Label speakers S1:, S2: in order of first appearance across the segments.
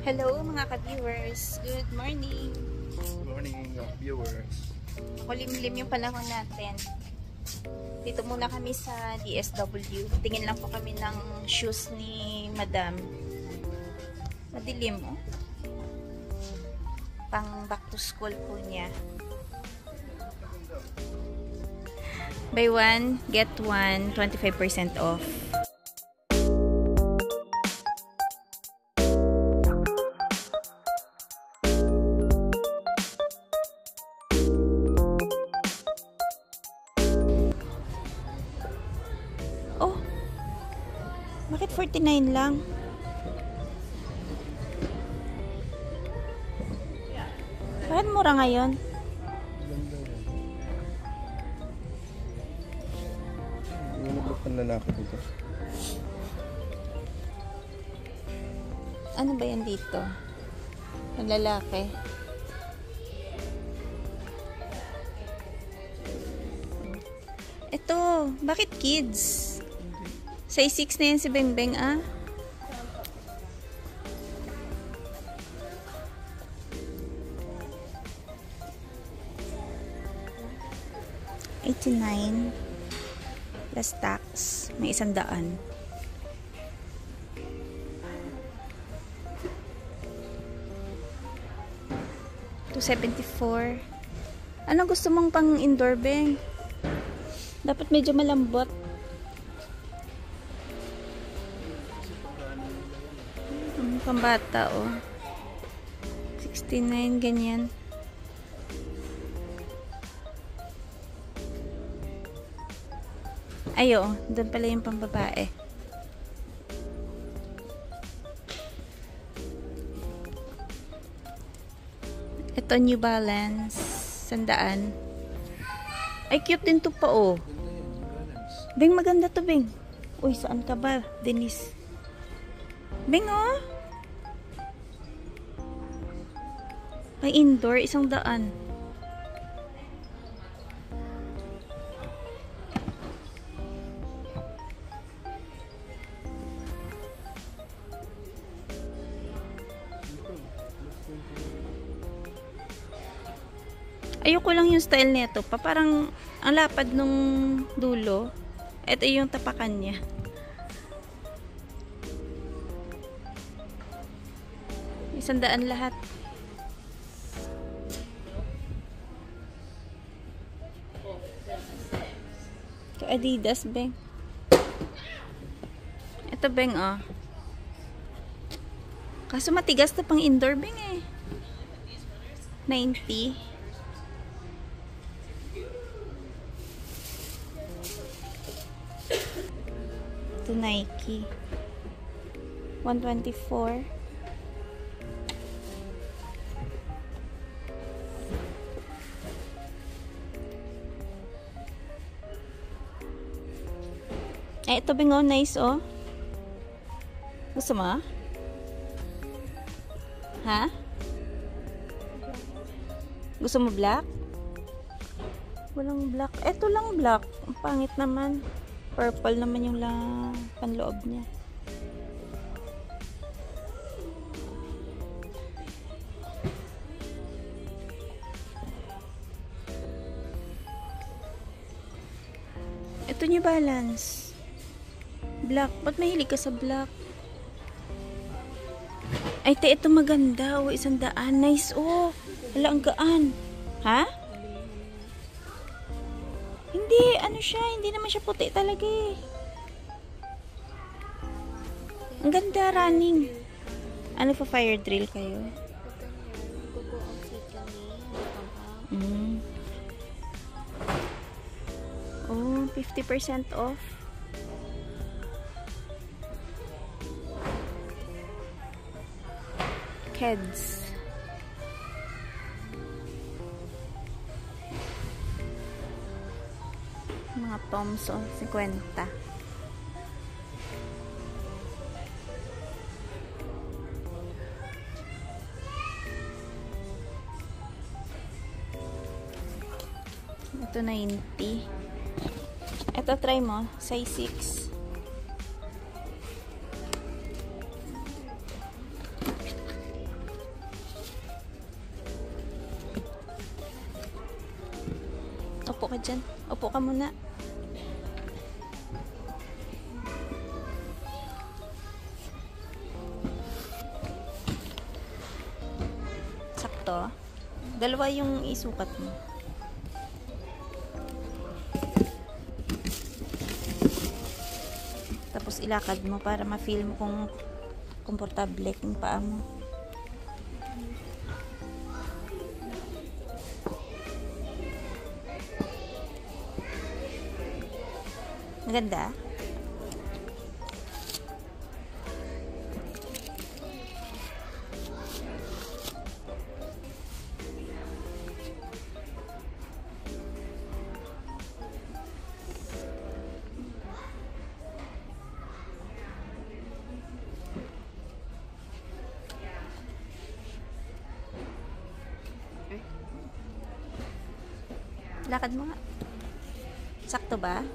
S1: Hello mga ka-viewers. Good morning.
S2: Good morning, viewers.
S1: Makulimlim yung panahon natin. Dito muna kami sa DSW. Tingin lang po kami ng shoes ni Madam. Madilim, oh. Pang back to school po niya. Buy one, get one, 25% off. Oh, bakit 49 lang? Bakit mura ngayon?
S2: Nalulok ang lalaki dito.
S1: Ano ba yan dito? Ang lalaki. Ito, bakit kids? Size 6 na yan si Bengbeng, ah. $89 plus tax. May 100. $274. Ano gusto mong pang indoor, Beng? Dapat medyo malambot. Pambata, oh. 69, ganyan. Ayo, doon pala yung pambabae. Ito, New Balance. 100. Ay, cute din to pa, oh. Beng, maganda to, Beng. Uy, saan ka ba, Denise? Beng, oh. Ay, indoor, 100. Ayoko lang yung style nito pa. Parang ang lapad nung dulo. Ito yung tapakan niya. $100 lahat. Ito Adidas, Beng. Ito, Beng, oh. Kaso matigas na pang indoor, Beng, eh. 90. Ito Nike. 124. Eh, ito Bing, oh, nice, oh. Gusto mo? Ha? Gusto mo black? Walang black. Ito lang black. Ang pangit naman. Purple naman yung panloob niya. Ito New Balance. Black. Ba't mahilig ka sa black? Ay, ito maganda. O, 100. Nice, oh. Wala, ang gaan. Ha? Hindi, ano siya, hindi naman siya puti talaga eh. Ang ganda, running. Ano pa, fire drill kayo? Oh, 50% off. Kids. Mga Thompson, 50. Ito 90. Ito try mo, size 6. ka dyan. Upo ka muna. Sakto. Dalawa yung isukat mo. Tapos ilakad mo para ma-feel mo kung komportable yung paa mo. Maganda? Lakad mo nga. Sakto ba?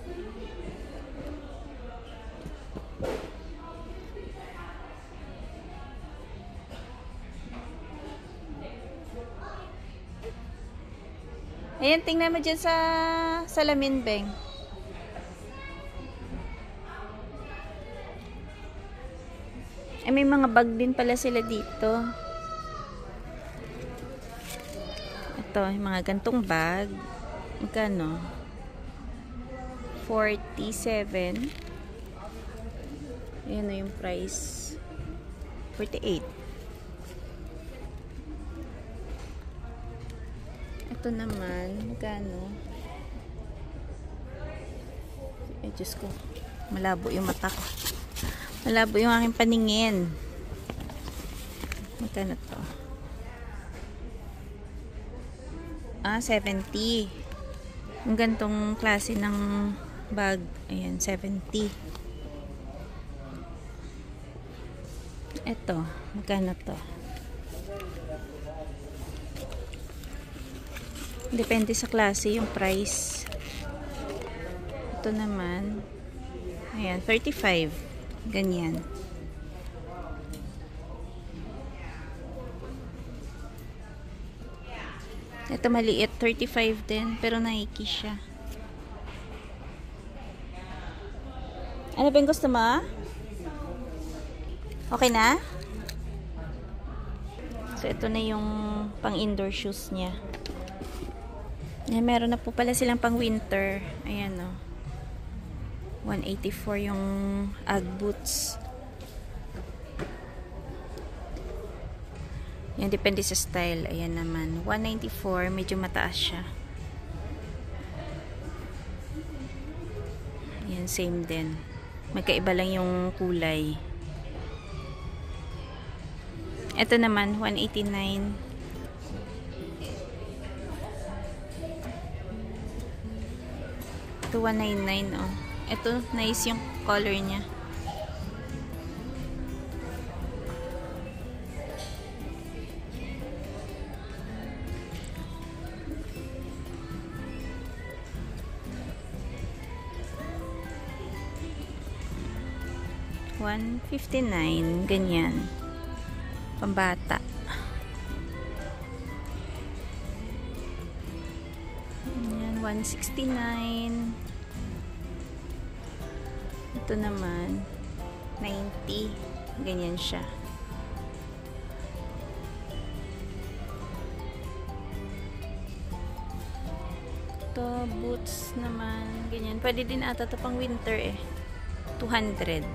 S1: Ayan, tingnan mo dyan sa salamin, Beng. Ay, may mga bag din pala sila dito. Ito, yung mga gantong bag. Magkano? 47. Ayan na yung price. 48. Ito naman, magkano? Ay, Diyos ko. Malabo yung mata ko. Malabo yung aking paningin. Magkano to? 70. Yung gantong klase ng bag. Ayan, 70. Ito, magkano to? Depende sa klase yung price. Ito naman, ayan, 35. Ganyan. Ito maliit, 35 din, pero Nike siya. Ano ba yung gusto mo? Okay na? So, ito na yung pang indoor shoes niya. Ayan, meron na po pala silang pang winter. Ayan, o. 184 yung Ugg boots. Yan, depende sa style. Ayan naman. 194, medyo mataas siya. Ayan, same din. Magkaiba lang yung kulay. Ito naman, 189. Ito, 199, oh. Ito, nice yung color niya. $159, ganyan. Pambata. Ganyan, $169. Ito naman, $90. Ganyan siya. Ito, boots naman, ganyan. Pwede din ata ito pang winter eh. $200.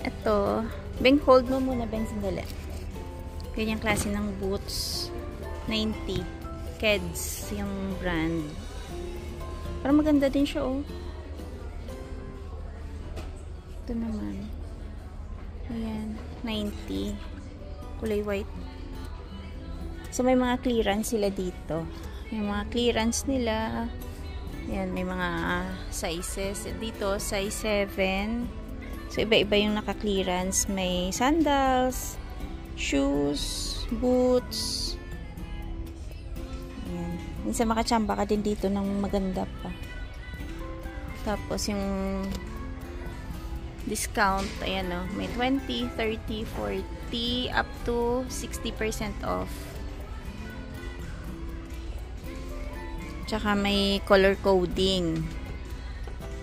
S1: Ito, Beng, hold mo muna, Beng, sandali. Ganyang klase ng boots. 90. Keds, yung brand. Parang maganda din siya, oh. Ito naman. Ayan, 90. Kulay white. So, may mga clearance sila dito. May mga clearance nila. Ayan, may mga sizes. Dito, size 7. So, iba-iba yung naka-clearance. May sandals, shoes, boots. Ayan. Minsan makachamba ka din dito ng maganda pa. Tapos, yung discount. Ayan o. May 20, 30, 40, up to 60% off. Tsaka may color coding.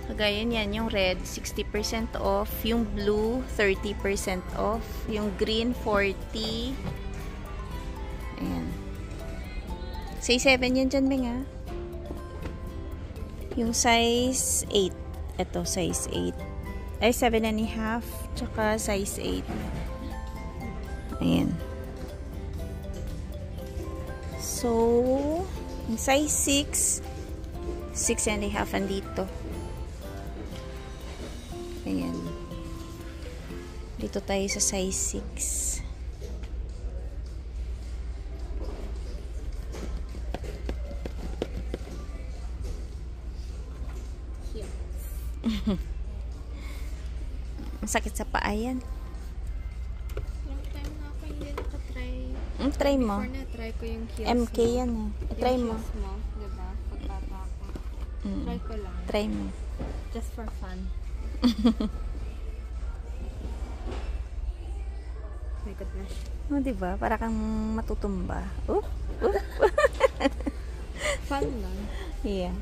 S1: Kagaya yan, yung red, 60% off. Yung blue, 30% off. Yung green, 40. Ayan. Size 7 yan dyan, Beng, ha? Yung size 8. Ito, size 8. Ay, 7.5. Tsaka size 8. Ayan. So, yung size 6, 6.5 andito. Ayan. Dito tayo sa size 6. Masakit sa paa yan.
S3: Long time na ako hindi nakatry.
S1: Try mo.
S3: Before na-try ko yung heels
S1: MK
S3: mo.
S1: yan eh. Try mo.
S3: Yung heels mo, diba? Pagkata ako. Try ko lang.
S1: Try mo.
S3: Just for fun. My goodness.
S1: Oh, diba? Para kang matutumba.
S3: Fun lang.
S1: Yeah.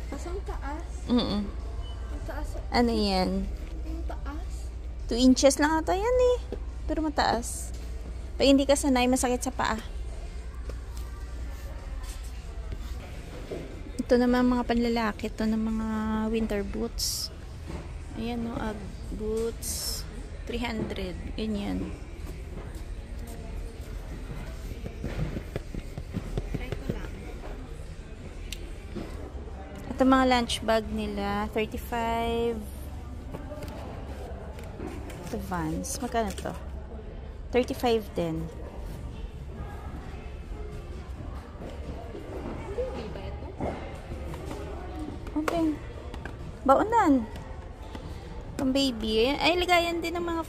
S3: Kaso ang taas.
S1: Ang
S3: taas.
S1: Ano yan?
S3: Ang taas.
S1: 2 inches lang ata yan eh. Pero mataas. Pag hindi ka sanay, masakit sa paa. Ito naman mga panlalaki. Ito na mga winter boots. Ayan o, Ugg boots. 300. Ganyan.
S3: Try ko lang.
S1: Ito mga lunch bag nila. 35. Ito Vans. Magkano to? 35 din.
S3: Hindi ba ito?
S1: Okay. Baunan. Pang baby. Ay, ligayan din ng mga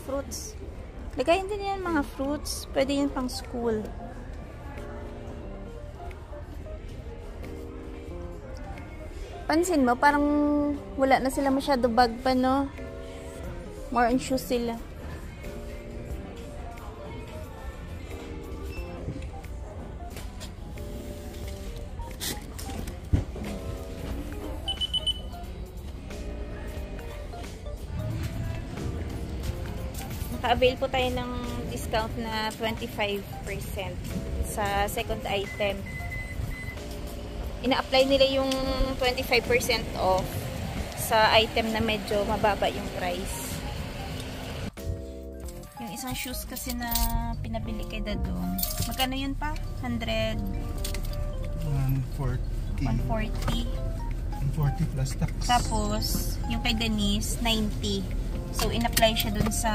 S1: fruits. Ligayan din yan mga fruits. Pwede yan pang school. Pansin mo, parang wala na sila masyado bag pa, no? More on shoes sila. Naka-avail po tayo ng discount na 25% sa second item. Ina-apply nila yung 25% off sa item na medyo mababa yung price. Yung isang shoes kasi na pinabili kay Dadong. Magkano yun pa? 100?
S2: 140.
S1: 140.
S2: 140 plus tax.
S1: Tapos, yung kay Denise, 90. So, in-apply siya dun sa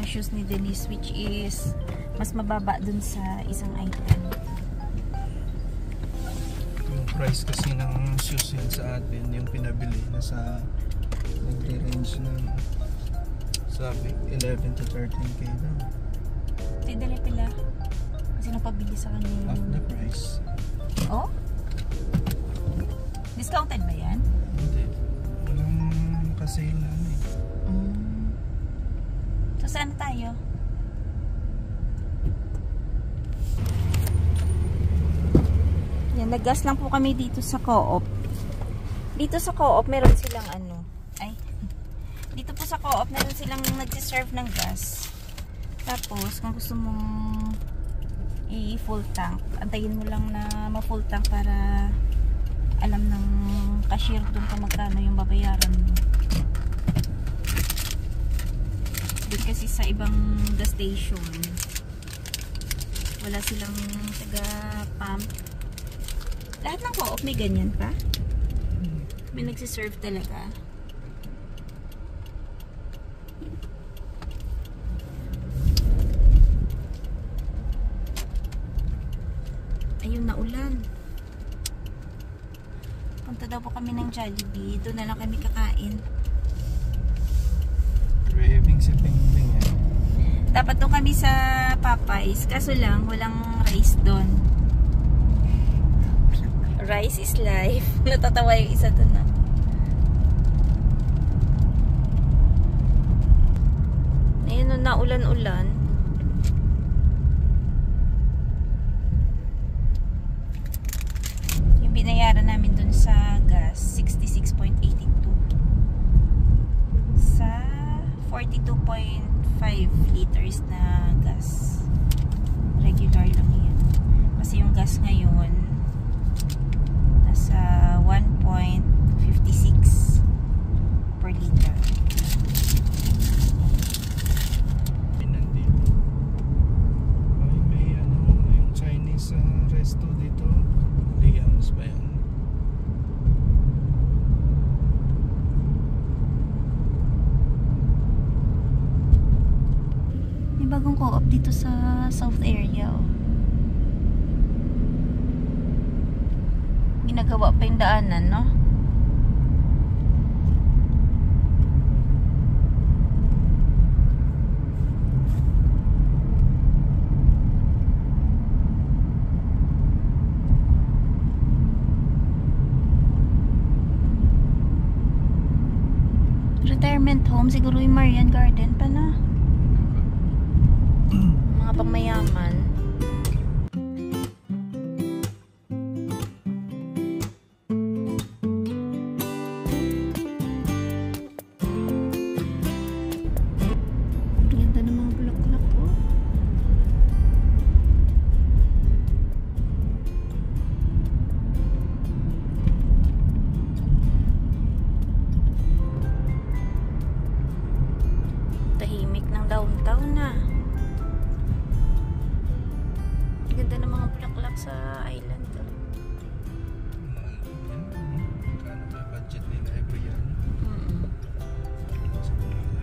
S1: shoes ni Denise, which is mas mababa dun sa isang item.
S2: Yung price kasi ng shoes yun sa atin, yung pinabili, nasa nagre-range ng sabi, 11 to 13k lang.
S1: Tidali pala. Kasi napabili sa kanya yung...
S2: Half the price.
S1: Oh? Discounted ba yan?
S2: Hindi. Walang kasale na ano eh.
S1: So, saan tayo? Yan, nag-gas lang po kami dito sa Co-op. Dito sa Co-op, meron silang ano. Ay. Dito po sa Co-op, meron silang nagsiserve ng gas. Tapos, kung gusto mong i-full tank, antayin mo lang na ma-full tank para alam ng cashier doon kung magkano yung babayaran mo. Doon kasi sa ibang gas station, wala silang taga-pump. Lahat ng Co-op may ganyan pa. May nagsiserve talaga. Ayun na ulan. Punta daw po kami ng Jollibee. Doon na lang kami kakain.
S2: Craving si Pingping yan.
S1: Dapat doon kami sa Popeyes. Kaso lang, walang rice doon. Rice is life. Natatawa yung isa doon na. umuulan-ulan. Yung binayaran namin dun sa gas, 66.82. Sa 42.5 liters na gas. Regular lang yan. Kasi yung gas ngayon, nasa 1.56 per liter.
S2: Nandito. Ay, may ano, yung Chinese resto dito. Liams ba yan?
S1: May bagong co-op dito sa South area. Oh. Ginagawa pa yung daanan, no? Retirement home, siguro yung Marian Garden pa na. Mga pangmayaman. Ganda ng mga bulaklak po. Tahimik ng downtown na. Ganda ng mga bulaklak sa island.
S2: Kano ba budget nila every year? Sa Manila.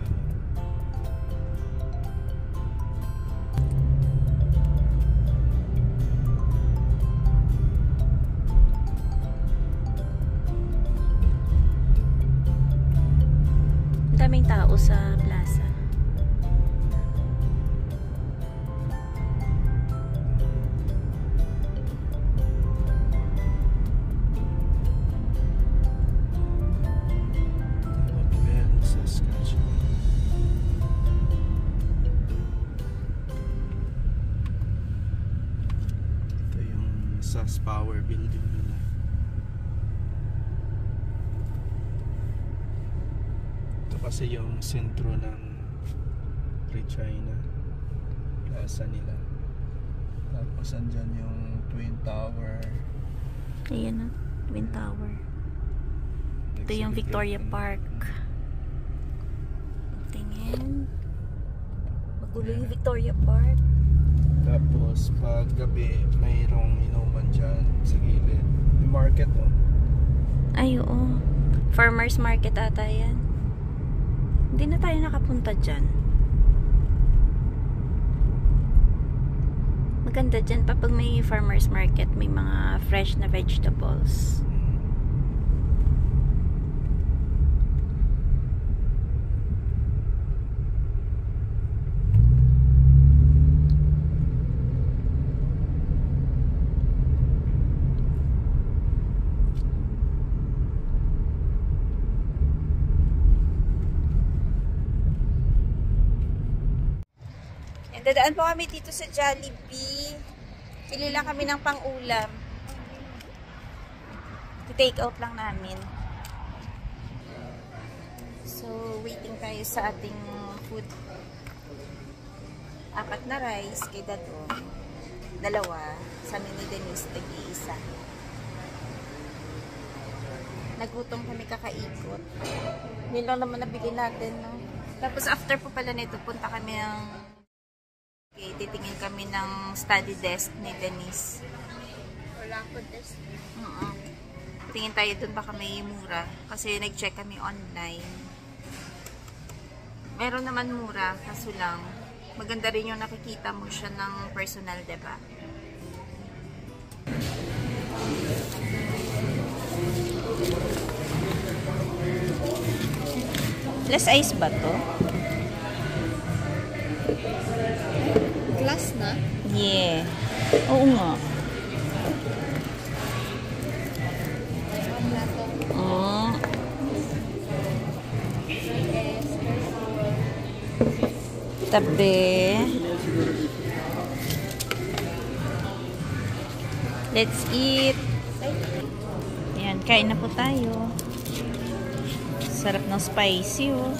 S1: Daming tao sa plaza.
S2: Well, Saskatchewan. Ito yung SAS Power building nila. Ito kasi yung sentro ng Regina plaza nila. Tapos andyan yung Twin Tower.
S1: Ayan na, Twin Tower. Ito yung Victoria Park. Tingin. Magulo yung Victoria Park.
S2: Tapos pag gabi mayroong inuman dyan sa gilid. May market, oh.
S1: Ay, oo. Farmers market ata yan. Hindi na tayo nakapunta dyan. Maganda dyan pa pag may farmers market, may mga fresh na vegetables. Dadaan po kami dito sa Jollibee. Pili lang kami ng pang-ulam. I-take out lang namin. So, waiting tayo sa ating food. 4 na rice kay Dadong. 2. Sa amin ni Denise, tag-iisa. Nagutom kami kakaikot. Yun lang naman nabili natin, no? Tapos after po pala nito, punta kami ng titingin kami ng study desk ni Denise.
S3: Wala ko desk.
S1: Tingin tayo dun baka may mura. Kasi nag-check kami online. Meron naman mura. Kaso lang, maganda rin yung nakikita mo siya ng personal, diba? Less ice ba to?
S3: Glass na?
S1: Yeah. Oo nga.
S3: Wala to.
S1: tabi. Let's eat. Ayan, kain na po tayo. Sarap ng spicy, oh.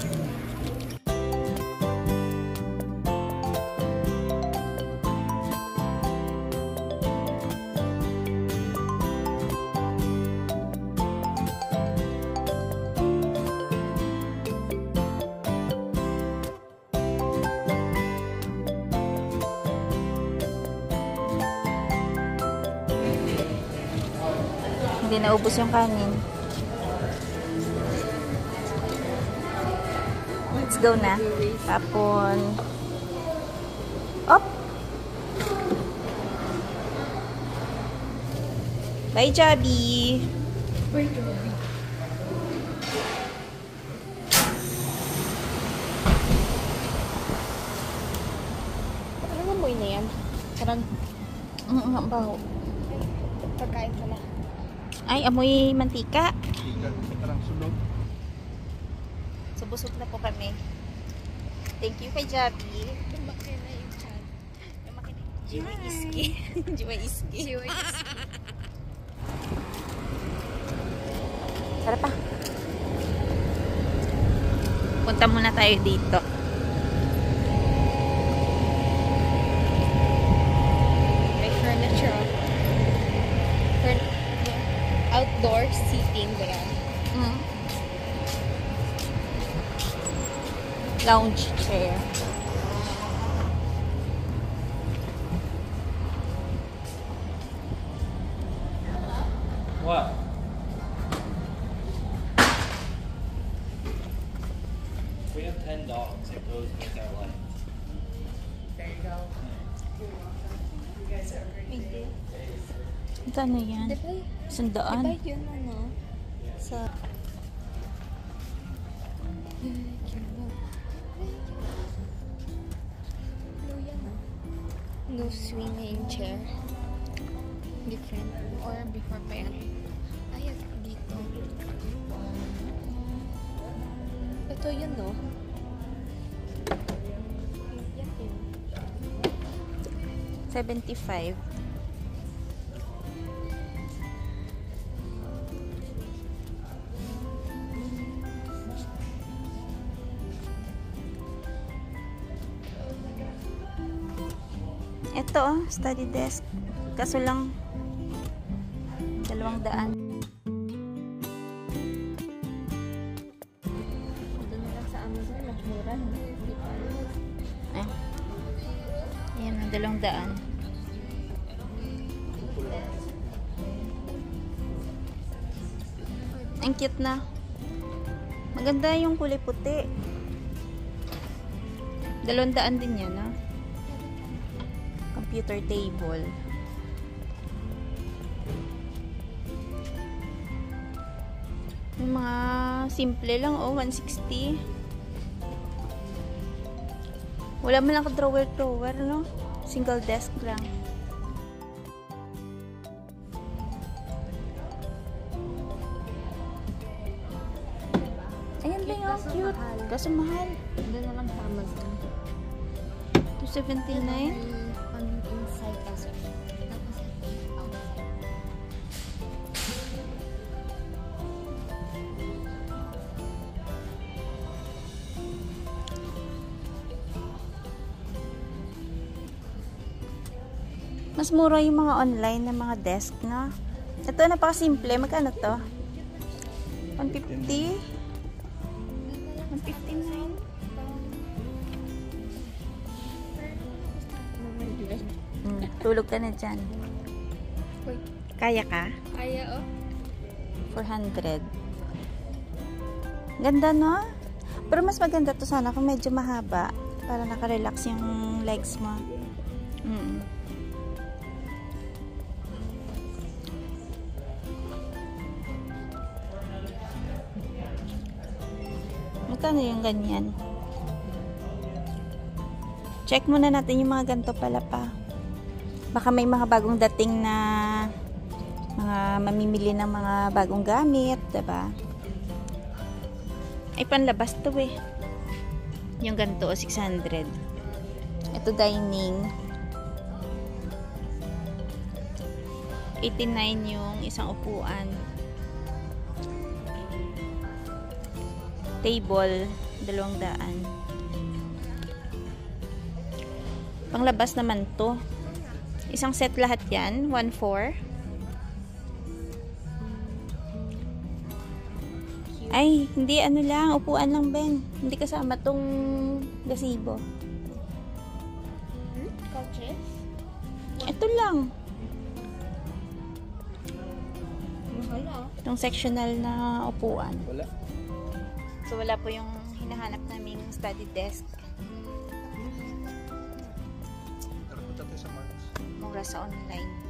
S1: Hindi naubos yung kanin. Let's go na. Tapon. Op! Bye, Jabi!
S3: Bye, Joby. Ano mo na yan? Parang
S1: Ang baho.
S3: pagkain pala.
S1: Ay, amoy mantika.
S2: Parang sunog.
S1: So, busog na po kami. Thank you kay Jabi.
S3: Lumaki na yung chan.
S1: Jiwa iski. Jiwa iski.
S3: Jiwa iski.
S1: Sarap pa. Punta muna tayo dito.
S3: May furniture. Outdoor seating ba yan?
S1: Lounge chair.
S2: What?
S4: We have 10 dogs. It goes with our life.
S1: Ito ano yan?
S3: Diba
S1: Sandaan.
S3: yun ano? Sa... No swinging chair. Different. Or before pa yan. Ay, dito. Ito yun, no? Yan yun.
S1: 75. Ito, oh, study desk. Kaso lang 200.
S3: Doon na lang sa Amazon, mas mura. Hindi pa alam.
S1: Eh. Ayan, ang 200. Ang cute na. Maganda yung kulay puti. 200 din yan, ah. Computer table. Yung mga simple lang, oh, 160. Wala man lang drawer, no? Single desk lang. Ayan ba yung cute? Kaso mahal.
S3: Doon na lang sa Amazon.
S1: 279.
S3: On inside kasi. Tapos outside.
S1: Mas mura yung mga online na mga desk, no? Ito, napaka-simple. Magkano to? 150? 159? Tulog ka na dyan.
S3: Wait.
S1: Kaya ka?
S3: Kaya, oh.
S1: 400. Ganda, no? Pero mas maganda to sana kung medyo mahaba. Para nakarelax yung legs mo. Magkano yung ganyan? Check muna natin yung mga ganito pala pa. Baka may mga bagong dating na mga mamimili ng mga bagong gamit, diba? Ay, panlabas to eh. Yung ganito, 600. Ito dining. 89 yung isang upuan. Table, 200. Panglabas naman to. Isang set lahat yan, 1.4. Ay, hindi ano lang, upuan lang Ben. Hindi kasama tong gazebo.
S3: Couches?
S1: Ito lang.
S3: Wala.
S1: Itong sectional na upuan.
S2: Wala.
S1: So, wala po yung hinahanap naming study desk.
S2: Tara, punta tayo sa Marks.
S1: Mura sa online.